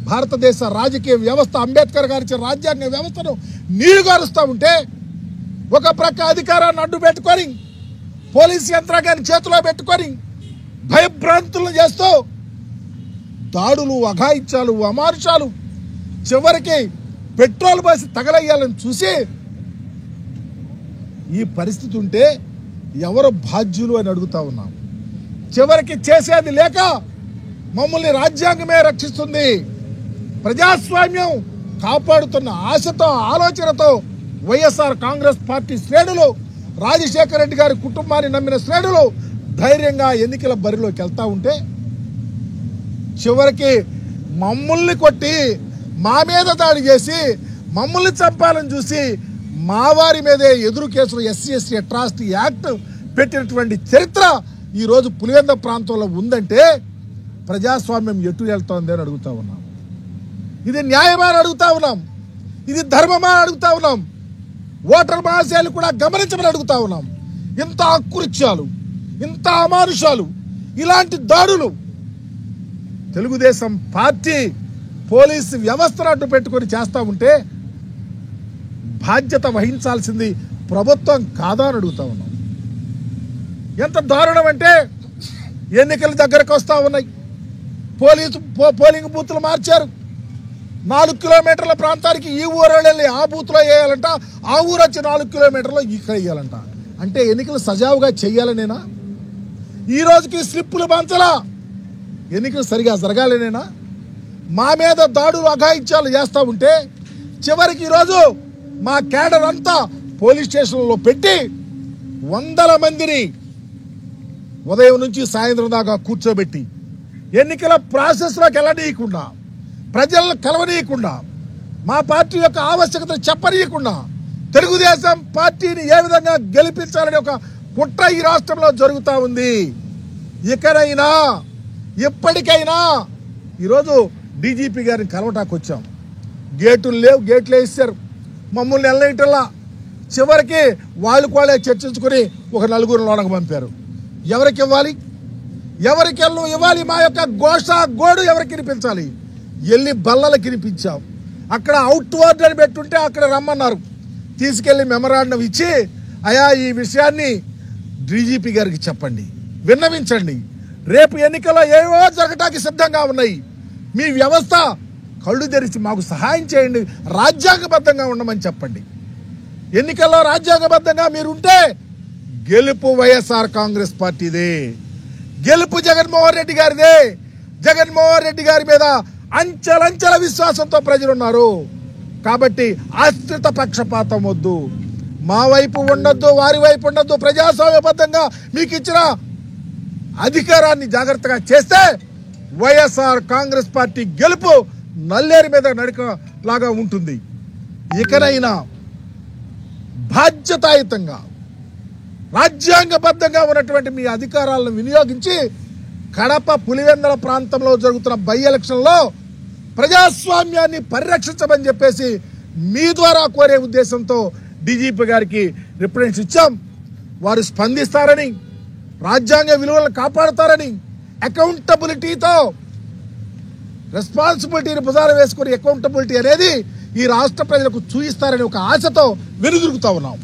భారతదేశ రాజకీయ వ్యవస్థ అంబేద్కర్ గారి ఇచ్చిన రాజ్యాంగ వ్యవస్థను నీరుగారుస్తూ ఉంటే ఒక ప్రక్క అధికారాన్ని అడ్డు పెట్టుకొని పోలీసు యంత్రాంగాన్ని చేతిలో పెట్టుకొని భయభ్రాంతులను చేస్తూ దాడులు, అఘాయిత్యాలు, అమానుషాలు, చివరికి పెట్రోల్ పోసి తగలయ్యాలని చూసి ఈ పరిస్థితి ఉంటే ఎవరు బాధ్యులు అని అడుగుతా ఉన్నాం. చివరికి చేసేది లేక మమ్మల్ని రాజ్యాంగమే రక్షిస్తుంది, ప్రజాస్వామ్యం కాపాడుతున్న ఆశతో ఆలోచనతో వైఎస్ఆర్ కాంగ్రెస్ పార్టీ శ్రేణులు, రాజశేఖర రెడ్డి గారి కుటుంబాన్ని నమ్మిన శ్రేణులు ధైర్యంగా ఎన్నికల బరిలోకి వెళ్తా ఉంటే చివరికి మమ్మల్ని కొట్టి మా మీద దాడి చేసి మమ్మల్ని చంపాలని చూసి మా వారి మీదే ఎదురు కేసులు SC/ST అట్రాసిటీ యాక్ట్ పెట్టినటువంటి చరిత్ర ఈరోజు పులివెందుల ప్రాంతంలో ఉందంటే ప్రజాస్వామ్యం ఎటు వెళ్తోంది అని అడుగుతా ఉన్నాం. ఇది న్యాయమా అని అడుగుతా ఉన్నాం. ఇది ధర్మమా అని అడుగుతా ఉన్నాం. ఓటర్ మహాశయాలు కూడా గమనించమని అడుగుతా ఉన్నాం. ఇంత అకృత్యాలు, ఇంత అమానుషాలు, ఇలాంటి దాడులు తెలుగుదేశం పార్టీ పోలీసు వ్యవస్థను అడ్డు పెట్టుకొని చేస్తూ ఉంటే బాధ్యత వహించాల్సింది ప్రభుత్వం కాదా అని అడుగుతా ఉన్నాం. ఎంత దారుణం అంటే ఎన్నికల దగ్గరకు వస్తూ ఉన్నాయి. పోలింగ్ బూత్లు మార్చారు. 4 కిలోమీటర్ల ప్రాంతానికి ఈ ఊరు వెళ్ళి ఆ బూత్లో వేయాలంట, ఆ ఊరు వచ్చి 4 కిలోమీటర్లో ఇక్కడ వేయాలంట. అంటే ఎన్నికలు సజావుగా చెయ్యాలనేనా? ఈ రోజుకి స్లిప్పులు పంచలా, ఎన్నికలు సరిగా జరగాలనేనా? మా మీద దాడులు, అఘాయిత్యాలు చేస్తూ ఉంటే చివరికి ఈరోజు మా క్యాడర్ అంతా పోలీస్ స్టేషన్లో పెట్టి 100 మందిని ఉదయం నుంచి సాయంత్రం దాకా కూర్చోబెట్టి ఎన్నికల ప్రాసెస్లోకి వెళ్ళనీయకుండా, ప్రజలను కలవనీయకుండా, మా పార్టీ యొక్క ఆవశ్యకతను చెప్పనీయకుండా తెలుగుదేశం పార్టీని ఏ విధంగా గెలిపించాలని ఒక కుట్ర ఈ రాష్ట్రంలో జరుగుతూ ఉంది. ఇకనైనా ఎప్పటికైనా ఈరోజు డీజీపీ గారిని కలవటానికి వచ్చాం. గేటులు లేవు, గేట్లు వేసారు, మమ్మల్ని వెళ్ళేటల్లా. చివరికి వాళ్ళే చర్చించుకుని ఒక 4 లోనకు పంపారు. ఎవరికి ఇవ్వాలి, ఎవరికి ఇవ్వాలి? మా యొక్క గోడు ఎవరికి వినిపించాలి? వెళ్ళి బల్లలకి వినిపించాం. అక్కడ అవుట్ వార్డ్ అని పెట్టుంటే అక్కడ రమ్మన్నారు. తీసుకెళ్లి మెమరాండం ఇచ్చి, అయా ఈ విషయాన్ని డీజీపీ గారికి చెప్పండి, విన్నవించండి, రేపు ఎన్నికల్లో ఏవో జరగటానికి సిద్ధంగా ఉన్నాయి, మీ వ్యవస్థ కళ్ళు తెరిచి మాకు సహాయం చేయండి, రాజ్యాంగబద్ధంగా ఉండమని చెప్పండి. ఎన్నికల్లో రాజ్యాంగబద్ధంగా మీరుంటే గెలుపు వైఎస్ఆర్ కాంగ్రెస్ పార్టీదే, గెలుపు జగన్మోహన్ రెడ్డి గారిదే. జగన్మోహన్ రెడ్డి గారి మీద అంచెలంచెల విశ్వాసంతో ప్రజలున్నారు. కాబట్టి ఆశ్రిత పక్షపాతం వద్దు, మా వైపు ఉండొద్దు, వారి వైపు ఉండొద్దు. ప్రజాస్వామ్యబద్ధంగా మీకు ఇచ్చిన అధికారాన్ని జాగ్రత్తగా చేస్తే వైఎస్ఆర్ కాంగ్రెస్ పార్టీ గెలుపు నల్లేరు మీద నడకలాగా ఉంటుంది. ఇకనైనా బాధ్యతాయుతంగా రాజ్యాంగబద్ధంగా ఉన్నటువంటి మీ అధికారాలను వినియోగించి కడప పులివెందుల ప్రాంతంలో జరుగుతున్న బై ఎలక్షన్లో ప్రజాస్వామ్యాన్ని పరిరక్షించమని చెప్పేసి మీ ద్వారా కోరే ఉద్దేశంతో డీజీపీ గారికి రిప్రజెంట్ ఇచ్చాం. వారు స్పందిస్తారని, రాజ్యాంగ విలువలను కాపాడతారని, అకౌంటబిలిటీతో రెస్పాన్సిబిలిటీని భుజాన వేసుకుని అకౌంటబిలిటీ అనేది ఈ రాష్ట్ర ప్రజలకు చూపిస్తారని ఒక ఆశతో వెనుదిరుగుతా ఉన్నాం.